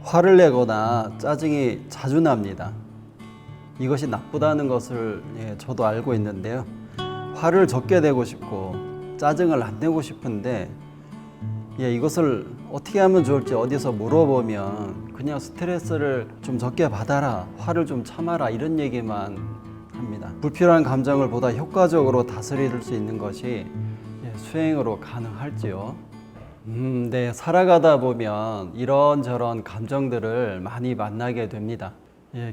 화를 내거나 짜증이 자주 납니다. 이것이 나쁘다는 것을 저도 알고 있는데요. 화를 적게 내고 싶고 짜증을 안 내고 싶은데 이것을 어떻게 하면 좋을지 어디서 물어보면 그냥 스트레스를 좀 적게 받아라, 화를 좀 참아라 이런 얘기만 합니다. 불필요한 감정을 보다 효과적으로 다스릴 수 있는 것이 수행으로 가능할지요? 네, 살아가다 보면 이런저런 감정들을 많이 만나게 됩니다.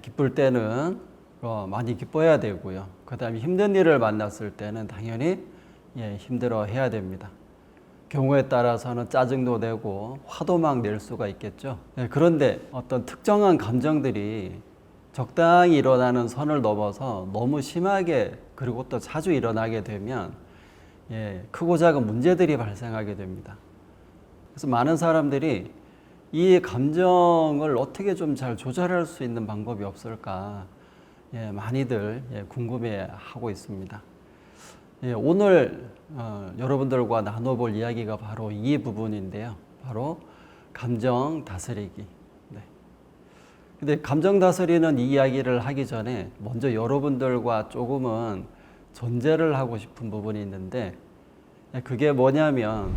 기쁠 때는 많이 기뻐야 되고요. 그 다음에 힘든 일을 만났을 때는 당연히 힘들어 해야 됩니다. 경우에 따라서는 짜증도 내고 화도 막 낼 수가 있겠죠. 그런데 어떤 특정한 감정들이 적당히 일어나는 선을 넘어서 너무 심하게 그리고 또 자주 일어나게 되면 크고 작은 문제들이 발생하게 됩니다. 그래서 많은 사람들이 이 감정을 어떻게 좀 잘 조절할 수 있는 방법이 없을까 많이들 궁금해하고 있습니다. 오늘 여러분들과 나눠볼 이야기가 바로 이 부분인데요. 바로 감정 다스리기. 근데 감정 다스리는 이 이야기를 하기 전에 먼저 여러분들과 조금은 전제를 하고 싶은 부분이 있는데 그게 뭐냐면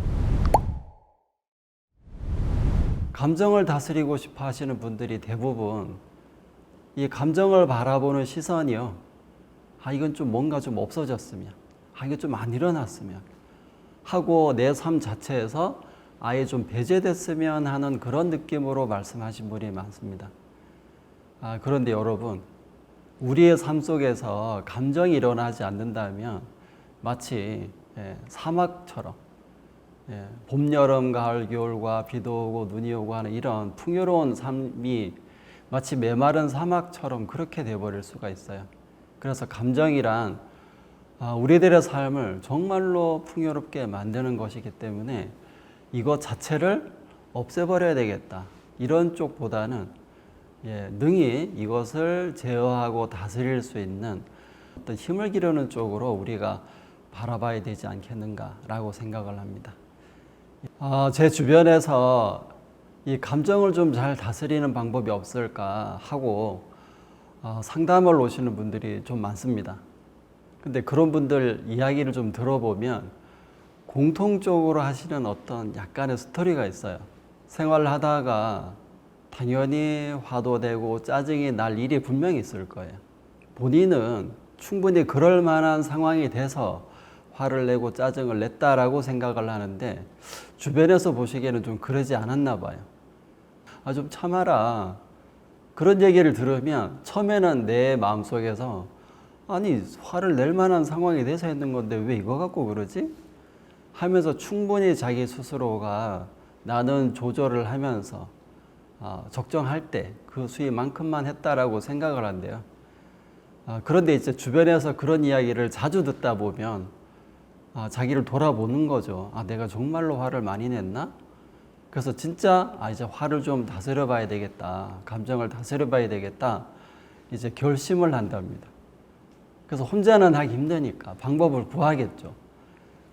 감정을 다스리고 싶어 하시는 분들이 대부분 이 감정을 바라보는 시선이요. 이건 좀 뭔가 좀 없어졌으면, 이거 좀 안 일어났으면 하고 내 삶 자체에서 아예 좀 배제됐으면 하는 그런 느낌으로 말씀하신 분이 많습니다. 그런데 여러분, 우리의 삶 속에서 감정이 일어나지 않는다면 마치 사막처럼 봄, 여름, 가을, 겨울과 비도 오고 눈이 오고 하는 이런 풍요로운 삶이 마치 메마른 사막처럼 그렇게 돼버릴 수가 있어요. 그래서 감정이란 우리들의 삶을 정말로 풍요롭게 만드는 것이기 때문에 이것 자체를 없애버려야 되겠다. 이런 쪽보다는 능히 이것을 제어하고 다스릴 수 있는 어떤 힘을 기르는 쪽으로 우리가 바라봐야 되지 않겠는가라고 생각을 합니다. 제 주변에서 이 감정을 좀 잘 다스리는 방법이 없을까 하고 상담을 오시는 분들이 좀 많습니다. 근데 그런 분들 이야기를 좀 들어보면 공통적으로 하시는 어떤 약간의 스토리가 있어요. 생활을 하다가 당연히 화도 내고 짜증이 날 일이 분명히 있을 거예요. 본인은 충분히 그럴 만한 상황이 돼서 화를 내고 짜증을 냈다라고 생각을 하는데 주변에서 보시기에는 좀 그러지 않았나 봐요. 좀 참아라. 그런 얘기를 들으면 처음에는 내 마음속에서 아니 화를 낼 만한 상황이 돼서 했는 건데 왜 이거 갖고 그러지? 하면서 충분히 자기 스스로가 나는 조절을 하면서 적정할 때 그 수위만큼만 했다라고 생각을 한대요. 그런데 이제 주변에서 그런 이야기를 자주 듣다 보면 자기를 돌아보는 거죠. 내가 정말로 화를 많이 냈나? 그래서 진짜 이제 화를 좀 다스려 봐야 되겠다. 감정을 다스려 봐야 되겠다. 이제 결심을 한답니다. 그래서 혼자는 하기 힘드니까 방법을 구하겠죠.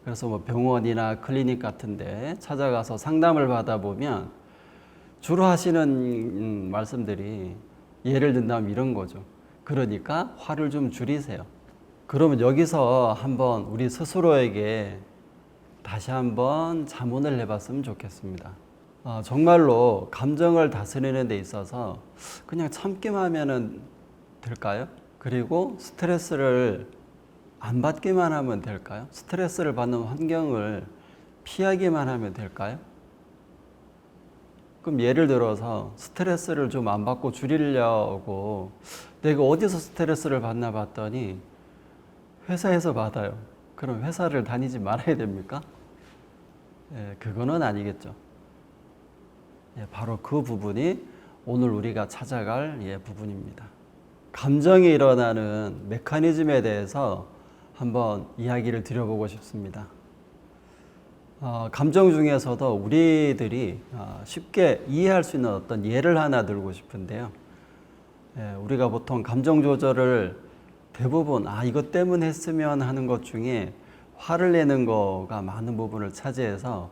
그래서 뭐 병원이나 클리닉 같은 데 찾아가서 상담을 받아보면 주로 하시는 말씀들이 예를 든다면 이런 거죠. 그러니까 화를 좀 줄이세요. 그러면 여기서 한번 우리 스스로에게 다시 한번 자문을 해봤으면 좋겠습니다. 정말로 감정을 다스리는 데 있어서 그냥 참기만 하면 될까요? 그리고 스트레스를 안 받기만 하면 될까요? 스트레스를 받는 환경을 피하기만 하면 될까요? 그럼 예를 들어서 스트레스를 좀 안 받고 줄이려고 내가 어디서 스트레스를 받나 봤더니 회사에서 받아요. 그럼 회사를 다니지 말아야 됩니까? 그거는 아니겠죠. 바로 그 부분이 오늘 우리가 찾아갈 부분입니다. 감정이 일어나는 메커니즘에 대해서 한번 이야기를 드려보고 싶습니다. 감정 중에서도 우리들이 쉽게 이해할 수 있는 어떤 예를 하나 들고 싶은데요. 우리가 보통 감정 조절을 대부분 이것 때문에 했으면 하는 것 중에 화를 내는 거가 많은 부분을 차지해서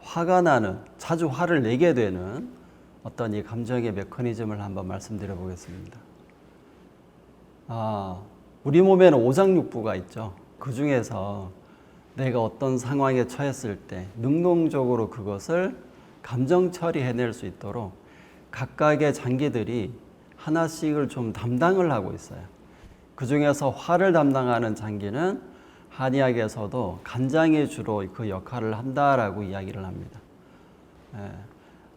화가 나는, 자주 화를 내게 되는 어떤 이 감정의 메커니즘을 한번 말씀드려 보겠습니다. 우리 몸에는 오장육부가 있죠. 그 중에서 내가 어떤 상황에 처했을 때 능동적으로 그것을 감정 처리해낼 수 있도록 각각의 장기들이 하나씩을 좀 담당을 하고 있어요. 그 중에서 화를 담당하는 장기는 한의학에서도 간장이 주로 그 역할을 한다라고 이야기를 합니다.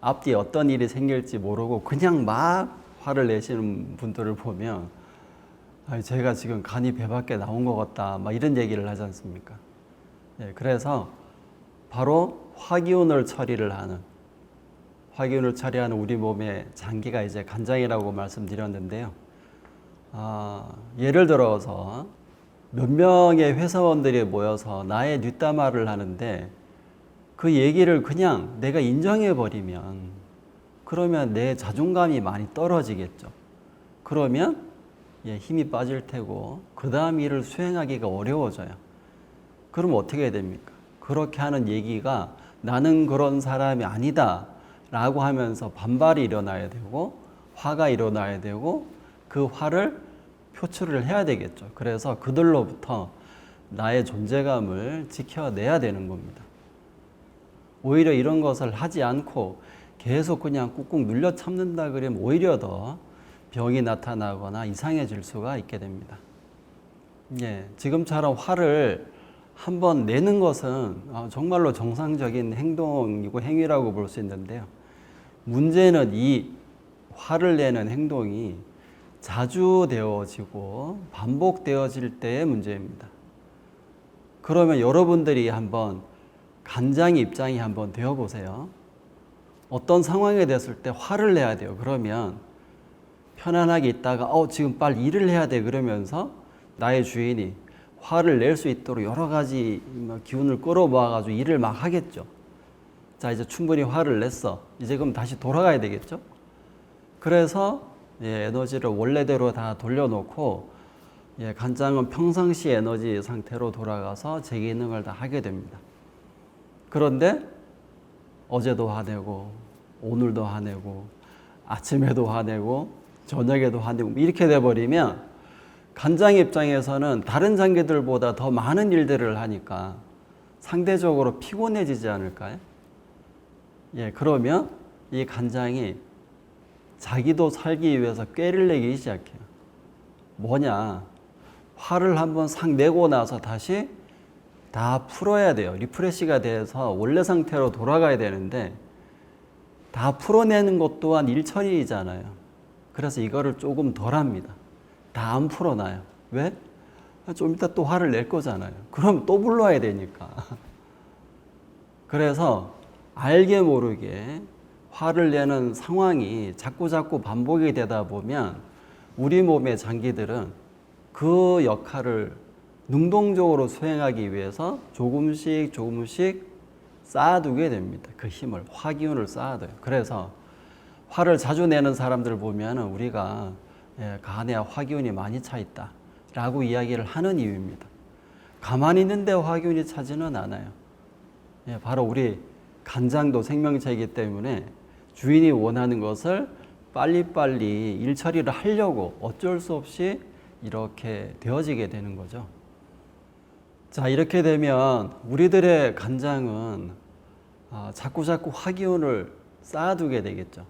앞뒤에 어떤 일이 생길지 모르고 그냥 막 화를 내시는 분들을 보면 제가 지금 간이 배 밖에 나온 것 같다 막 이런 얘기를 하지 않습니까? 그래서 바로 화기운을 처리하는 우리 몸의 장기가 이제 간장이라고 말씀드렸는데요. 예를 들어서 몇 명의 회사원들이 모여서 나의 뒷담화를 하는데 그 얘기를 그냥 내가 인정해 버리면 그러면 내 자존감이 많이 떨어지겠죠. 그러면 힘이 빠질 테고 그 다음 일을 수행하기가 어려워져요. 그럼 어떻게 해야 됩니까? 그렇게 하는 얘기가 나는 그런 사람이 아니다 라고 하면서 반발이 일어나야 되고 화가 일어나야 되고 그 화를 표출을 해야 되겠죠. 그래서 그들로부터 나의 존재감을 지켜내야 되는 겁니다. 오히려 이런 것을 하지 않고 계속 그냥 꾹꾹 눌려 참는다 그러면 오히려 더 병이 나타나거나 이상해질 수가 있게 됩니다. 지금처럼 화를 한번 내는 것은 정말로 정상적인 행동이고 행위라고 볼 수 있는데요. 문제는 이 화를 내는 행동이 자주 되어지고 반복되어질 때의 문제입니다. 그러면 여러분들이 한번 간장 입장이 한번 되어보세요. 어떤 상황이 됐을 때 화를 내야 돼요. 그러면 편안하게 있다가 지금 빨리 일을 해야 돼 그러면서 나의 주인이 화를 낼 수 있도록 여러 가지 기운을 끌어모아가지고 일을 막 하겠죠. 자, 이제 충분히 화를 냈어. 이제 그럼 다시 돌아가야 되겠죠. 그래서 에너지를 원래대로 다 돌려놓고 간장은 평상시 에너지 상태로 돌아가서 제 기능을 다 하게 됩니다. 그런데 어제도 화내고 오늘도 화내고 아침에도 화내고 저녁에도 화내고 이렇게 돼버리면 간장 입장에서는 다른 장기들보다 더 많은 일들을 하니까 상대적으로 피곤해지지 않을까요? 그러면 이 간장이 자기도 살기 위해서 꾀를 내기 시작해요. 뭐냐? 화를 한번 싹 내고 나서 다시 다 풀어야 돼요. 리프레시가 돼서 원래 상태로 돌아가야 되는데 다 풀어내는 것 또한 일처리잖아요. 그래서 이거를 조금 덜 합니다. 다 안 풀어놔요. 왜? 좀 이따 또 화를 낼 거잖아요. 그럼 또 불러야 되니까. 그래서 알게 모르게 화를 내는 상황이 자꾸 반복이 되다 보면 우리 몸의 장기들은 그 역할을 능동적으로 수행하기 위해서 조금씩 쌓아두게 됩니다. 그 힘을, 화기운을 쌓아둬요. 그래서 화를 자주 내는 사람들 보면 우리가 간에 화기운이 많이 차 있다 라고 이야기를 하는 이유입니다. 가만히 있는데 화기운이 차지는 않아요. 바로 우리 간장도 생명체이기 때문에 주인이 원하는 것을 빨리빨리 일 처리를 하려고 어쩔 수 없이 이렇게 되어지게 되는 거죠. 자, 이렇게 되면 우리들의 간장은 자꾸 화기운을 쌓아두게 되겠죠.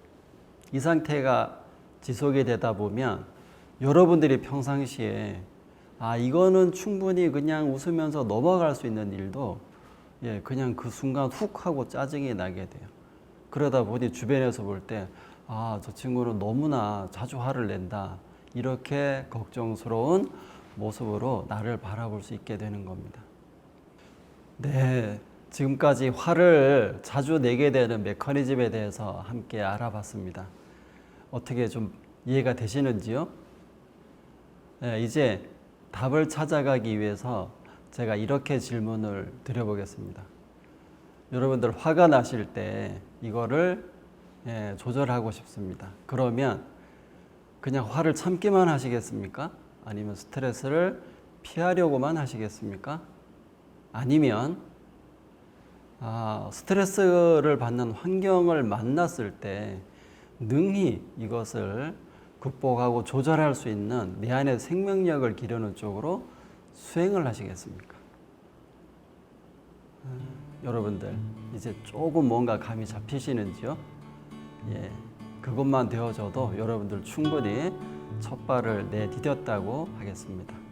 이 상태가 지속이 되다 보면 여러분들이 평상시에 이거는 충분히 그냥 웃으면서 넘어갈 수 있는 일도 그냥 그 순간 훅 하고 짜증이 나게 돼요. 그러다 보니 주변에서 볼 때 저 친구는 너무나 자주 화를 낸다. 이렇게 걱정스러운 모습으로 나를 바라볼 수 있게 되는 겁니다. 지금까지 화를 자주 내게 되는 메커니즘에 대해서 함께 알아봤습니다. 어떻게 좀 이해가 되시는지요? 이제 답을 찾아가기 위해서 제가 이렇게 질문을 드려보겠습니다. 여러분들 화가 나실 때 이거를 조절하고 싶습니다. 그러면 그냥 화를 참기만 하시겠습니까? 아니면 스트레스를 피하려고만 하시겠습니까? 아니면 스트레스를 받는 환경을 만났을 때 능히 이것을 극복하고 조절할 수 있는 내 안의 생명력을 기르는 쪽으로 수행을 하시겠습니까? 여러분들 이제 조금 뭔가 감이 잡히시는지요? 예, 그것만 되어져도 여러분들 충분히 첫 발을 내디뎠다고 하겠습니다.